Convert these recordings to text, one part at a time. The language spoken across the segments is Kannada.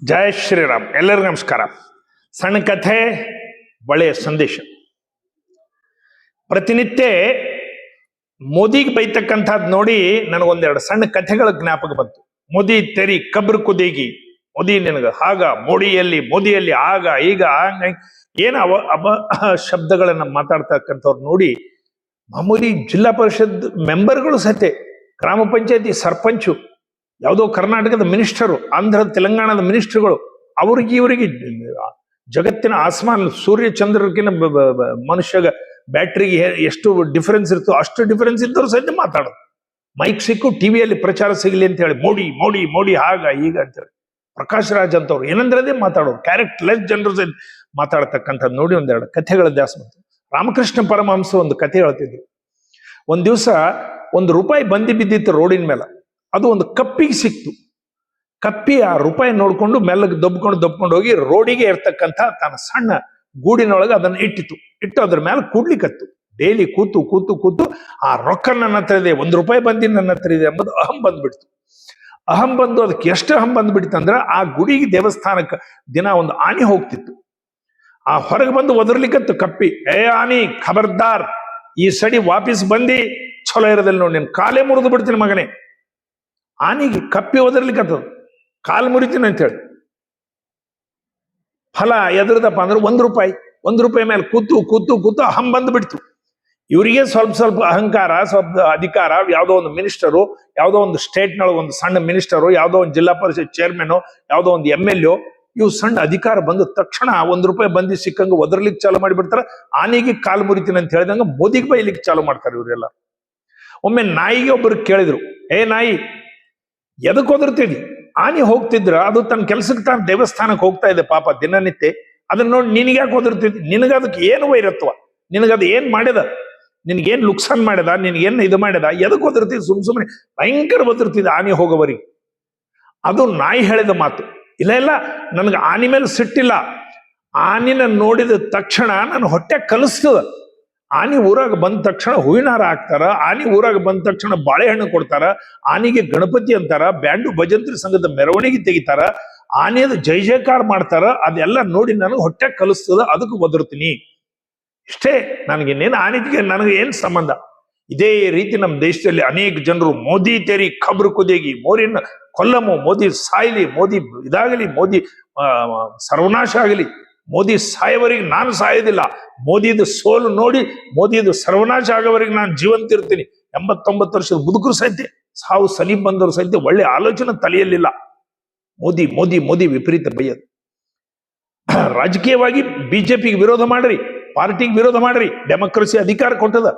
ಜಯ ಶ್ರೀರಾಮ್. ಎಲ್ಲರಿಗೂ ನಮಸ್ಕಾರ. ಸಣ್ಣ ಕಥೆ, ಒಳ್ಳೆಯ ಸಂದೇಶ. ಪ್ರತಿನಿತ್ಯ ಮೋದಿಗೆ ಬೈತಕ್ಕಂಥದ್ದು ನೋಡಿ ನನಗೊಂದೆರಡು ಸಣ್ಣ ಕಥೆಗಳ ಜ್ಞಾಪಕ ಬಂತು. ಮೋದಿ ತೆರಿ ಕಬ್ರು ಕುದೇಗಿ, ಮೋದಿ ನಿನಗ ಹಾಗ, ಮೋದಿಯಲ್ಲಿ ಆಗ ಈಗ ಏನು ಶಬ್ದಗಳನ್ನ ಮಾತಾಡ್ತಕ್ಕಂಥವ್ರು ನೋಡಿ ಮಾಮೂಲಿ ಜಿಲ್ಲಾ ಪರಿಷತ್ ಮೆಂಬರ್ಗಳು ಸತೆ, ಗ್ರಾಮ ಪಂಚಾಯತಿ ಸರ್ಪಂಚು, ಯಾವುದೋ ಕರ್ನಾಟಕದ ಮಿನಿಸ್ಟರು, ಆಂಧ್ರ ತೆಲಂಗಾಣದ ಮಿನಿಸ್ಟರ್ಗಳು, ಇವರಿಗೆ ಜಗತ್ತಿನ ಆಸ್ಮಾನ್ ಸೂರ್ಯ ಚಂದ್ರಕ್ಕಿಂತ ಮನುಷ್ಯಗ ಬ್ಯಾಟ್ರಿಗೆ ಎಷ್ಟು ಡಿಫರೆನ್ಸ್ ಇರ್ತೋ ಅಷ್ಟು ಡಿಫರೆನ್ಸ್ ಇದ್ದವ್ರು ಸಹಿತ ಮಾತಾಡೋದು. ಮೈಕ್ ಸಿಕ್ಕು ಟಿವಿಯಲ್ಲಿ ಪ್ರಚಾರ ಸಿಗಲಿ ಅಂತ ಹೇಳಿ ಮೋಡಿ ಹಾಗ ಈಗ ಅಂತೇಳಿ ಪ್ರಕಾಶ್ ರಾಜ್ ಅಂತವ್ರು ಏನಂದ್ರದೇ ಮಾತಾಡೋರು, ಕ್ಯಾರೆಕ್ಟರ್ಲೆಸ್ ಜನರು ಸಹಿತ ಮಾತಾಡ್ತಕ್ಕಂಥದ್ದು ನೋಡಿ ಒಂದೆರಡು ಕಥೆಗಳ ದಾಸ ಬಂತು. ರಾಮಕೃಷ್ಣ ಪರಮಹಂಸ ಒಂದು ಕಥೆ ಹೇಳ್ತಿದ್ರು. ಒಂದ್ ದಿವಸ ₹1 ಬಂದಿ ಬಿದ್ದಿತ್ತು ರೋಡಿನ ಮೇಲೆ. ಅದು ಒಂದು ಕಪ್ಪಿಗೆ ಸಿಕ್ತು. ಕಪ್ಪಿ ಆ ರೂಪಾಯಿ ನೋಡ್ಕೊಂಡು ಮೆಲ್ಲಗೆ ದಬ್ಕೊಂಡು ಹೋಗಿ ರೋಡಿಗೆ ಇರ್ತಕ್ಕಂಥ ತನ್ನ ಸಣ್ಣ ಗೂಡಿನೊಳಗೆ ಅದನ್ನ ಇಟ್ಟು ಅದ್ರ ಮೇಲೆ ಕೂಡ್ಲಿಕ್ಕತ್ತು. ಡೈಲಿ ಕೂತು ಆ ರೊಕ್ಕ ನನ್ನ ಹತ್ರ ಇದೆ, ₹1 ಬಂದಿ ನನ್ನ ಹತ್ರ ಇದೆ ಎಂಬುದು ಅಹಂ ಬಂದ್ಬಿಡ್ತು. ಅಹಂ ಬಂದು ಅದಕ್ಕೆ ಎಷ್ಟು ಅಹಂ ಬಂದ್ಬಿಡ್ತಂದ್ರ ಆ ಗುಡಿಗೆ ದೇವಸ್ಥಾನಕ್ಕೆ ದಿನ ಒಂದು ಆನೆ ಹೋಗ್ತಿತ್ತು. ಆ ಹೊರಗೆ ಬಂದು ಒದರ್ಲಿಕ್ಕತ್ತು ಕಪ್ಪಿ. ಆನಿ ಖಬರ್ದಾರ್, ಈ ಸಡಿ ವಾಪಸ್ ಬಂದಿ ಚಲೋ ಇರೋದಿಲ್ಲ ನೋಡಿ, ನೀನ್ ಕಾಲೇ ಮುರಿದು ಬಿಡ್ತೀನಿ ಮಗನೇ. ಆನಿಗೆ ಕಪ್ಪಿ ಒದರ್ಲಿಕ್ಕತ್ತದ, ಕಾಲು ಮುರಿತೀನಿ ಅಂತೇಳಿ. ಫಲ ಎದ್ರದಪ್ಪ ಅಂದ್ರೆ ₹1 ಮೇಲೆ ಕೂತು ಅಹಂ ಬಂದ್ಬಿಡ್ತು. ಇವರಿಗೆ ಸ್ವಲ್ಪ ಅಹಂಕಾರ, ಸ್ವಲ್ಪ ಅಧಿಕಾರ. ಯಾವುದೋ ಒಂದು ಮಿನಿಸ್ಟರು, ಯಾವುದೋ ಒಂದು ಸ್ಟೇಟ್ನೊಳಗೆ ಒಂದು ಸಣ್ಣ ಮಿನಿಸ್ಟರು, ಯಾವುದೋ ಒಂದು ಜಿಲ್ಲಾ ಪರಿಷತ್ ಚೇರ್ಮನ್, ಯಾವುದೋ ಒಂದು MLA, ಇವು ಸಣ್ಣ ಅಧಿಕಾರ ಬಂದ ತಕ್ಷಣ ₹1 ಬಂದಿ ಸಿಕ್ಕಂಗ ಒದರ್ಲಿಕ್ಕೆ ಚಾಲು ಮಾಡಿಬಿಡ್ತಾರ. ಆನೆಗೆ ಕಾಲು ಮುರಿತೀನಿ ಅಂತ ಹೇಳಿದಂಗ ಮೋದಿಗೆ ಬೈಲಿಕ್ಕೆ ಚಾಲು ಮಾಡ್ತಾರೆ ಇವರೆಲ್ಲ. ಒಮ್ಮೆ ನಾಯಿಗೆ ಒಬ್ಬರು ಕೇಳಿದ್ರು, ನಾಯಿ ಎದಕ್ ಒದರ್ತಿದಿ? ಆನೆ ಹೋಗ್ತಿದ್ರ, ಅದು ತನ್ನ ಕೆಲ್ಸಕ್ಕೆ ತಾನು ದೇವಸ್ಥಾನಕ್ಕೆ ಹೋಗ್ತಾ ಇದೆ ಪಾಪ ದಿನನಿತ್ಯ. ಅದನ್ನ ನೋಡಿ ನಿನಗೆ ಯಾಕೆ ಒದರ್ತಿದ್ದಿ? ನಿನಗದಕ್ಕೆ ಏನು ವೈರತ್ವ? ನಿನಗದು ಏನ್ ಮಾಡ್ಯದ? ನಿನ್ಗೇನ್ ಲುಕ್ಸಾನ್ ಮಾಡ್ಯದ? ನಿನ್ಗೇನ್ ಇದು ಮಾಡ್ಯದ? ಎದಕ್ ಒದರ್ತಿದ್? ಸುಮ್ಮನೆ ಭಯಂಕರ ಒದರ್ತಿದ್ದ ಆನೆ ಹೋಗೋವರಿಗೆ. ಅದು ನಾಯಿ ಹೇಳಿದ ಮಾತು. ಇಲ್ಲ ನನಗೆ ಆನೆ ಮೇಲೆ ಸಿಟ್ಟಿಲ್ಲ. ಆನಿನ ನೋಡಿದ ತಕ್ಷಣ ನನ್ನ ಹೊಟ್ಟೆ ಕಲಿಸ್ತದ. ಆನೆ ಊರಾಗ ಬಂದ ತಕ್ಷಣ ಹೂವಿನಾರ ಹಾಕ್ತಾರ, ಆನೆ ಊರಾಗ ಬಂದ ತಕ್ಷಣ ಬಾಳೆಹಣ್ಣು ಕೊಡ್ತಾರ, ಆನೆಗೆ ಗಣಪತಿ ಅಂತಾರ, ಬ್ಯಾಂಡು ಭಜಂತ್ರಿ ಸಂಘದ ಮೆರವಣಿಗೆ ತೆಗಿತಾರ, ಆನೆಯದ ಜೈ ಜಯಕಾರ ಮಾಡ್ತಾರ. ಅದೆಲ್ಲ ನೋಡಿ ನನಗೆ ಹೊಟ್ಟೆ ಕಲಿಸ್ತದ, ಅದಕ್ಕೆ ಒದರ್ತೀನಿ. ಇಷ್ಟೇ, ನನಗಿನ್ನೇನು ಆನೆಗೆ ನನಗೆ ಏನ್ ಸಂಬಂಧ? ಇದೇ ರೀತಿ ನಮ್ಮ ದೇಶದಲ್ಲಿ ಅನೇಕ ಜನರು ಮೋದಿ ತೆರಿ ಖಬ್ರು ಕುದೇಗಿ, ಮೋರಿನ ಕೊಲ್ಲಮು, ಮೋದಿ ಸಾಯ್ಲಿ, ಮೋದಿ ಇದಾಗಲಿ, ಮೋದಿ ಸರ್ವನಾಶ ಆಗಲಿ, ಮೋದಿ ಸಾಯವರಿಗೆ ನಾನು ಸಾಯೋದಿಲ್ಲ, ಮೋದಿದು ಸೋಲು ನೋಡಿ ಮೋದಿದು ಸರ್ವನಾಶ ಆಗೋವರೆಗೆ ನಾನು ಜೀವಂತ ಇರ್ತೀನಿ. 89 ವರ್ಷದ ಮುದುಕರು ಸಹಿತ, ಸಾವು ಸನೀಪ್ ಬಂದವರು ಸಹಿತ ಒಳ್ಳೆ ಆಲೋಚನೆ ತಲೆಯಲ್ಲಿಲ್ಲ. ಮೋದಿ ವಿಪರೀತ ಬೈಯೋದು. ರಾಜಕೀಯವಾಗಿ ಬಿಜೆಪಿಗೆ ವಿರೋಧ ಮಾಡ್ರಿ, ಪಾರ್ಟಿಗೆ ವಿರೋಧ ಮಾಡ್ರಿ, ಡೆಮೋಕ್ರಸಿ ಅಧಿಕಾರ ಕೊಟ್ಟದ.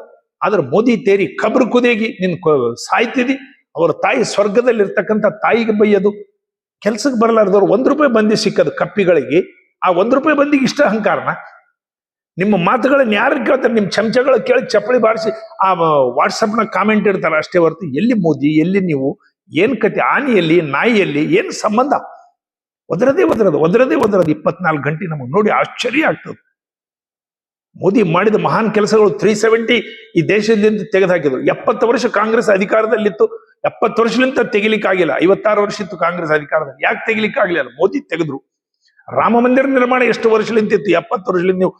ಆದ್ರೆ ಮೋದಿ ತೇರಿ ಖಬ್ರು ಕುದೇಗಿ ನಿನ್ ಸಾಯ್ತಿದಿ. ಅವ್ರ ತಾಯಿ ಸ್ವರ್ಗದಲ್ಲಿ ಇರ್ತಕ್ಕಂಥ ತಾಯಿಗೆ ಬೈಯೋದು. ಕೆಲ್ಸಕ್ಕೆ ಬರಲಾರ್ದವ್ರು ₹1 ಬಂದಿ ಸಿಕ್ಕದು ಕಪ್ಪಿಗಳಿಗೆ. ಆ ₹1 ಬಂದಿಗೆ ಇಷ್ಟ ಅಹಂಕಾರನ? ನಿಮ್ಮ ಮಾತುಗಳನ್ನ ಯಾರು ಕೇಳ್ತಾರೆ? ನಿಮ್ ಚಮಚಗಳ ಕೇಳಿ ಚಪ್ಪಳಿ ಬಾರಿಸಿ ಆ ವಾಟ್ಸಪ್ನ ಕಾಮೆಂಟ್ ಇರ್ತಾರೆ ಅಷ್ಟೇ ಹೊರತು ಎಲ್ಲಿ ಮೋದಿ, ಎಲ್ಲಿ ನೀವು, ಏನ್ ಕತೆ? ಆನೆಯಲ್ಲಿ, ನಾಯಿಯಲ್ಲಿ ಏನ್ ಸಂಬಂಧ? ಒದರದೇ 24 ಗಂಟೆ ನಮಗೆ ನೋಡಿ ಆಶ್ಚರ್ಯ ಆಗ್ತದೆ. ಮೋದಿ ಮಾಡಿದ ಮಹಾನ್ ಕೆಲಸಗಳು 370 ಈ ದೇಶದಿಂದ ತೆಗೆದುಹಾಕಿದ್ರು. 70 ವರ್ಷ ಕಾಂಗ್ರೆಸ್ ಅಧಿಕಾರದಲ್ಲಿತ್ತು, 70 ವರ್ಷಲಿಂದ ತೆಗಿಲಿಕ್ಕಾಗಿಲ್ಲ. 56 ವರ್ಷ ಇತ್ತು ಕಾಂಗ್ರೆಸ್ ಅಧಿಕಾರದಲ್ಲಿ, ಯಾಕೆ ತೆಗಿಲಿಕ್ಕಾಗ್ಲಿಲ್ಲ? ಮೋದಿ ತೆಗೆದ್ರು. ರಾಮ ಮಂದಿರ ನಿರ್ಮಾಣ ಎಷ್ಟು ವರ್ಷಲಿಂದ ಇತ್ತು? 70 ವರ್ಷಲಿಂದ ನೀವು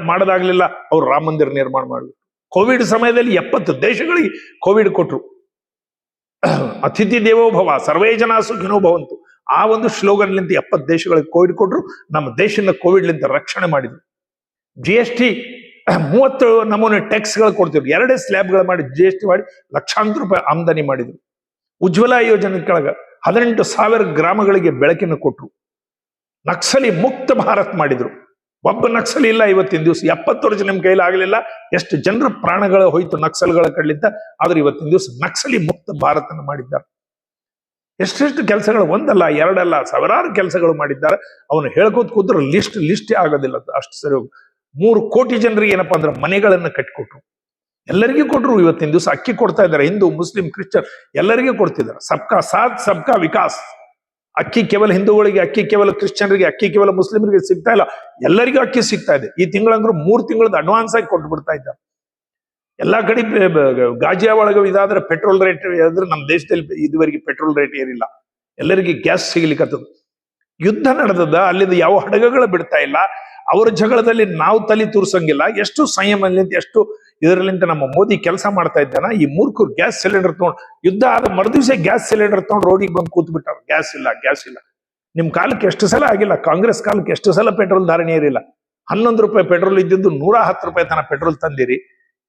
ಮಾಡೋದಾಗ್ಲಿಲ್ಲ. ಅವ್ರು ರಾಮ ಮಂದಿರ ನಿರ್ಮಾಣ ಮಾಡಿದ್ರು. ಕೋವಿಡ್ ಸಮಯದಲ್ಲಿ 70 ದೇಶಗಳಿಗೆ ಕೋವಿಡ್ ಕೊಟ್ರು. ಅತಿಥಿ ದೇವೋಭವ, ಸರ್ವೇ ಜನ ಸುಖಿನೋ ಭವಂತು, ಆ ಒಂದು ಸ್ಲೋಗನ್ಲಿಂದ 70 ದೇಶಗಳಿಗೆ ಕೋವಿಡ್ ಕೊಟ್ರು. ನಮ್ಮ ದೇಶನ ಕೋವಿಡ್ಲಿಂದ ರಕ್ಷಣೆ ಮಾಡಿದ್ರು. GST 30 ನಮೂನೆ ಟ್ಯಾಕ್ಸ್ಗಳು ಕೊಡ್ತಿದ್ರು. 2 ಸ್ಲ್ಯಾಬ್ಗಳು ಮಾಡಿ GST ಮಾಡಿ ಲಕ್ಷಾಂತರ ರೂಪಾಯಿ ಆಮದಾನಿ ಮಾಡಿದ್ರು. ಉಜ್ವಲ ಯೋಜನೆ ಕೆಳಗ 18,000 ಗ್ರಾಮಗಳಿಗೆ ಬೆಳಕಿನ ಕೊಟ್ರು. ನಕ್ಸಲಿ ಮುಕ್ತ ಭಾರತ್ ಮಾಡಿದ್ರು. ಒಬ್ಬ ನಕ್ಸಲಿ ಇಲ್ಲ ಇವತ್ತಿನ ದಿವಸ. 70 ವರ್ಷ ನಿಮ್ ಕೈಲಿ ಆಗಲಿಲ್ಲ. ಎಷ್ಟು ಜನರ ಪ್ರಾಣಗಳು ಹೋಯ್ತು ನಕ್ಸಲ್ಗಳ ಕಡ್ಲಿಂದ. ಆದ್ರೆ ಇವತ್ತಿನ ದಿವಸ ನಕ್ಸಲಿ ಮುಕ್ತ ಭಾರತನ ಮಾಡಿದ್ದಾರೆ. ಎಷ್ಟೆಷ್ಟು ಕೆಲಸಗಳು, ಒಂದಲ್ಲ ಎರಡಲ್ಲ, ಸಾವಿರಾರು ಕೆಲಸಗಳು ಮಾಡಿದ್ದಾರೆ. ಅವನು ಹೇಳ್ಕೋತ ಕೂತ್ರೆ ಲಿಸ್ಟ್ ಆಗೋದಿಲ್ಲ. ಅಷ್ಟು ಸರಿ ಹೋಗಿ 3 ಕೋಟಿ ಜನರಿಗೆ ಏನಪ್ಪಾ ಅಂದ್ರೆ ಮನೆಗಳನ್ನ ಕಟ್ಟಿಕೊಟ್ರು. ಎಲ್ಲರಿಗೂ ಕೊಟ್ರು. ಇವತ್ತಿನ ದಿವಸ ಅಕ್ಕಿ ಕೊಡ್ತಾ ಇದ್ದಾರೆ. ಹಿಂದೂ, ಮುಸ್ಲಿಂ, ಕ್ರಿಶ್ಚಿಯನ್ ಎಲ್ಲರಿಗೂ ಕೊಡ್ತಿದ್ದಾರೆ. ಸಬ್ಕಾ ಸಾಥ್ ಸಬ್ಕಾ ವಿಕಾಸ್. ಅಕ್ಕಿ ಕೇವಲ ಹಿಂದೂಗಳಿಗೆ, ಅಕ್ಕಿ ಕೇವಲ ಕ್ರಿಶ್ಚಿಯನ್ರಿಗೆ, ಅಕ್ಕಿ ಕೇವಲ ಮುಸ್ಲಿಮರಿಗೆ ಸಿಗ್ತಾ ಇಲ್ಲ, ಎಲ್ಲರಿಗೂ ಅಕ್ಕಿ ಸಿಗ್ತಾ ಇದೆ. ಈ ತಿಂಗಳಂದ್ರೂ 3 ತಿಂಗಳದ ಅಡ್ವಾನ್ಸ್ ಆಗಿ ಕೊಟ್ಟು ಬಿಡ್ತಾ ಇದ್ದಾರೆ. ಎಲ್ಲಾ ಕಡೆ ಗಾಜಿಯಾ ಒಳಗೆ ಇದಾದ್ರೆ ಪೆಟ್ರೋಲ್ ರೇಟ್, ನಮ್ಮ ದೇಶದಲ್ಲಿ ಇದುವರೆಗೆ ಪೆಟ್ರೋಲ್ ರೇಟ್ ಏರಿಲ್ಲ. ಎಲ್ಲರಿಗೆ ಗ್ಯಾಸ್ ಸಿಗ್ಲಿಕ್ಕತ್ತದ. ಯುದ್ಧ ನಡೆದದ, ಅಲ್ಲಿಂದ ಯಾವ ಹಡಗುಗಳು ಬಿಡ್ತಾ ಇಲ್ಲ, ಅವರ ಜಗಳದಲ್ಲಿ ನಾವು ತಲೆ ತೂರ್ಸಂಗಿಲ್ಲ. ಎಷ್ಟು ಸಂಯಮದಿಂದ, ಎಷ್ಟು ಇದರಲ್ಲಿಂದ ನಮ್ಮ ಮೋದಿ ಕೆಲಸ ಮಾಡ್ತಾ ಇದ್ದಾನ. ಈ ಮೂರ್ಖರು ಗ್ಯಾಸ್ ಸಿಲಿಂಡರ್ ತಗೊಂಡು, ಯುದ್ಧ ಆದ ಮರುದಿವಸ ಗ್ಯಾಸ್ ಸಿಲಿಂಡರ್ ತಗೊಂಡು ರೋಡಿಗೆ ಬಂದು ಕೂತ್ ಬಿಟ್ಟಾರ. ಗ್ಯಾಸ್ ಇಲ್ಲ, ಗ್ಯಾಸ್ ಇಲ್ಲ. ನಿಮ್ ಕಾಲಕ್ಕೆ ಎಷ್ಟು ಸಲ ಆಗಿಲ್ಲ, ಕಾಂಗ್ರೆಸ್ ಕಾಲಕ್ಕೆ ಎಷ್ಟು ಸಲ ಪೆಟ್ರೋಲ್ ಧಾರಣೆ ಇರಿಲ್ಲ. 11 ರೂಪಾಯಿ ಪೆಟ್ರೋಲ್ ಇದ್ದಿದ್ದು 110 ರೂಪಾಯಿ ತನ ಪೆಟ್ರೋಲ್ ತಂದಿರಿ.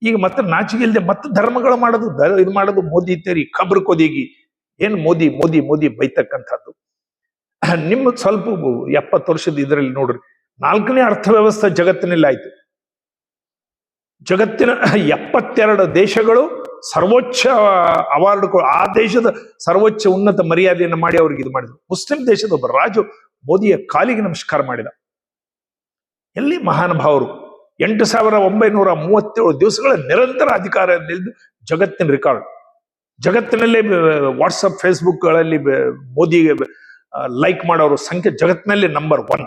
ಈಗ ಮತ್ತೆ ನಾಚಿಕೆ ಇಲ್ಲದೆ ಮತ್ತೆ ಧರ್ಮಗಳು ಮಾಡೋದು, ಇದು ಮಾಡೋದು. ಮೋದಿ ತೇರಿ ಖಬ್ರು ಕೊದಿಗಿ ಏನ್ ಮೋದಿ ಮೋದಿ ಮೋದಿ ಬೈತಕ್ಕಂಥದ್ದು. ನಿಮ್ಮ ಸ್ವಲ್ಪ 70 ವರ್ಷದ ಇದರಲ್ಲಿ ನೋಡ್ರಿ, 4ನೇ ಅರ್ಥವ್ಯವಸ್ಥೆ ಜಗತ್ತಿನಲ್ಲಿ ಆಯ್ತು. ಜಗತ್ತಿನ 72 ದೇಶಗಳು ಸರ್ವೋಚ್ಚ ಅವಾರ್ಡ್, ಆ ದೇಶದ ಸರ್ವೋಚ್ಚ ಉನ್ನತ ಮರ್ಯಾದೆಯನ್ನು ಮಾಡಿ ಅವ್ರಿಗೆ ಇದು ಮಾಡಿದ್ರು. ಮುಸ್ಲಿಂ ದೇಶದ ಒಬ್ಬ ರಾಜು ಮೋದಿಯ ಕಾಲಿಗೆ ನಮಸ್ಕಾರ ಮಾಡಿದ. ಎಲ್ಲಿ ಮಹಾನುಭಾವರು 8937 ದಿವಸಗಳ ನಿರಂತರ ಅಧಿಕಾರದಲ್ಲಿದ್ದು ಜಗತ್ತಿನ ರೆಕಾರ್ಡ್. ಜಗತ್ತಿನಲ್ಲೇ ವಾಟ್ಸಪ್ ಫೇಸ್ಬುಕ್ಗಳಲ್ಲಿ ಮೋದಿಗೆ ಲೈಕ್ ಮಾಡೋರು ಸಂಖ್ಯೆ ಜಗತ್ತಿನಲ್ಲಿ ನಂಬರ್ 1.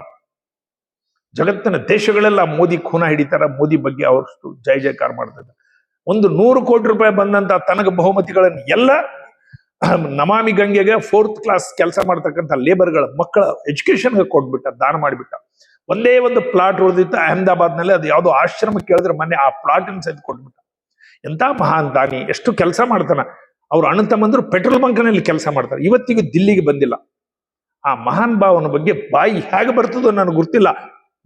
ಜಗತ್ತಿನ ದೇಶಗಳೆಲ್ಲ ಮೋದಿ ಖೂನ ಹಿಡಿತಾರ, ಮೋದಿ ಬಗ್ಗೆ ಅವರಷ್ಟು ಜಯ ಜಯಕಾರ ಮಾಡ್ತಾರೆ. ಒಂದು 100 ಕೋಟಿ ರೂಪಾಯಿ ಬಂದಂತ ತನಗ ಬಹುಮತಿಗಳನ್ನು ಎಲ್ಲ ನಮಾಮಿ ಗಂಗೆಗೆ 4th ಕ್ಲಾಸ್ ಕೆಲಸ ಮಾಡ್ತಕ್ಕಂಥ ಲೇಬರ್ಗಳ ಮಕ್ಕಳ ಎಜುಕೇಶನ್ಗೆ ಕೊಟ್ಬಿಟ್ಟ, ದಾನ ಮಾಡಿಬಿಟ್ಟ. ಒಂದೇ ಒಂದು ಪ್ಲಾಟ್ ಉಳಿದಿತ್ತು ಅಹಮದಾಬಾದ್ ನಲ್ಲಿ, ಅದು ಯಾವುದೋ ಆಶ್ರಮ ಕೇಳಿದ್ರೆ ಮೊನ್ನೆ ಆ ಪ್ಲಾಟ್ ಅನ್ನು ಸಹಿತ ಕೊಟ್ಬಿಟ್ಟ. ಎಂತ ಮಹಾನ್ ದಾನಿ, ಎಷ್ಟು ಕೆಲಸ ಮಾಡ್ತಾನ. ಅವ್ರು ಅಣ್ಣ ತಮ್ಮಂದ್ರು ಪೆಟ್ರೋಲ್ ಬಂಕ್ನಲ್ಲಿ ಕೆಲಸ ಮಾಡ್ತಾರೆ, ಇವತ್ತಿಗೂ ದಿಲ್ಲಿಗೆ ಬಂದಿಲ್ಲ. ಆ ಮಹಾನ್ ಭಾವನ ಬಗ್ಗೆ ಬಾಯಿ ಹೇಗೆ ಬರ್ತದೋ ನನಗೆ ಗೊತ್ತಿಲ್ಲ.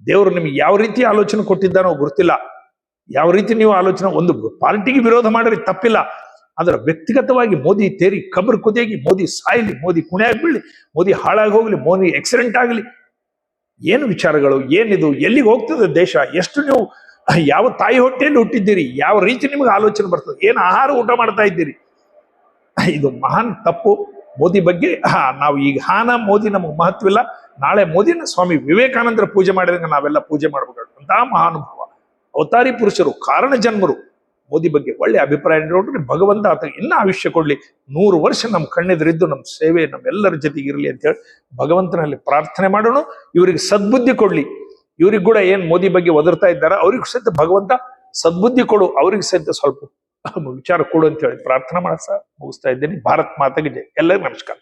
ದೇವರು ನಿಮ್ಗೆ ಯಾವ ರೀತಿ ಆಲೋಚನೆ ಕೊಟ್ಟಿದ್ದಾನೋ ಗೊತ್ತಿಲ್ಲ. ಯಾವ ರೀತಿ ನೀವು ಆಲೋಚನೆ, ಒಂದು ಪಾರ್ಟಿಗೆ ವಿರೋಧ ಮಾಡ್ರಿ ತಪ್ಪಿಲ್ಲ, ಆದ್ರೆ ವ್ಯಕ್ತಿಗತವಾಗಿ ಮೋದಿ ತೇರಿ ಖಬರ್ ಕುದಿಯಾಗಿ, ಮೋದಿ ಸಾಯ್ಲಿ, ಮೋದಿ ಕುಣಿಯಾಗಿ ಬೀಳಿ, ಮೋದಿ ಹಾಳಾಗಿ ಹೋಗ್ಲಿ, ಮೋದಿ ಆಕ್ಸಿಡೆಂಟ್ ಆಗಲಿ, ಏನು ವಿಚಾರಗಳು, ಏನಿದು, ಎಲ್ಲಿಗೆ ಹೋಗ್ತದೆ ದೇಶ? ಎಷ್ಟು ನೀವು ಯಾವ ತಾಯಿ ಹೊಟ್ಟೆಯಲ್ಲಿ ಹುಟ್ಟಿದ್ದೀರಿ? ಯಾವ ರೀತಿ ನಿಮಗೆ ಆಲೋಚನೆ ಬರ್ತದೆ? ಏನು ಆಹಾರ ಊಟ ಮಾಡ್ತಾ ಇದ್ದೀರಿ? ಇದು ಮಹಾನ್ ತಪ್ಪು. ಮೋದಿ ಬಗ್ಗೆ ನಾವು ಈಗ ಮೋದಿ ನಮಗೆ ಮಹತ್ವಿಲ್ಲ. ನಾಳೆ ಮೋದಿನ ಸ್ವಾಮಿ ವಿವೇಕಾನಂದರ ಪೂಜೆ ಮಾಡಿದಂಗೆ ನಾವೆಲ್ಲ ಪೂಜೆ ಮಾಡ್ಬೇಕಾದಂತಹ ಮಹಾನುಭಾವ, ಅವತಾರಿ ಪುರುಷರು, ಕಾರಣ ಜನ್ಮರು. ಮೋದಿ ಬಗ್ಗೆ ಒಳ್ಳೆ ಅಭಿಪ್ರಾಯ ನೋಡ್ರಿ. ಭಗವಂತ ಆತ ಇನ್ನ ಆಯುಷ್ಯ ಕೊಡ್ಲಿ, 100 ವರ್ಷ ನಮ್ಮ ಕಣ್ಣೆದುರಿದ್ದು ನಮ್ಮ ಸೇವೆ ನಮ್ಮೆಲ್ಲರ ಜೊತೆಗೆ ಇರಲಿ ಅಂತ ಹೇಳಿ ಭಗವಂತನಲ್ಲಿ ಪ್ರಾರ್ಥನೆ ಮಾಡೋಣ. ಇವರಿಗೆ ಸದ್ಬುದ್ಧಿ ಕೊಡ್ಲಿ. ಇವ್ರಿಗೆ ಕೂಡ ಏನ್ ಮೋದಿ ಬಗ್ಗೆ ಒದರ್ತಾ ಇದ್ದಾರ, ಅವ್ರಿಗೂ ಸಹಿತ ಭಗವಂತ ಸದ್ಬುದ್ಧಿ ಕೊಡು, ಅವ್ರಿಗೆ ಸಹಿತ ಸ್ವಲ್ಪ ವಿಚಾರ ಕೊಡು ಅಂತ ಹೇಳಿ ಪ್ರಾರ್ಥನಾ ಮಾಡ್ತಾ ಮುಗಿಸ್ತಾ ಇದ್ದೇನೆ. ಭಾರತ್ ಮಾತೆಗೆ ಜೈ. ಎಲ್ಲರಿಗೂ ನಮಸ್ಕಾರ.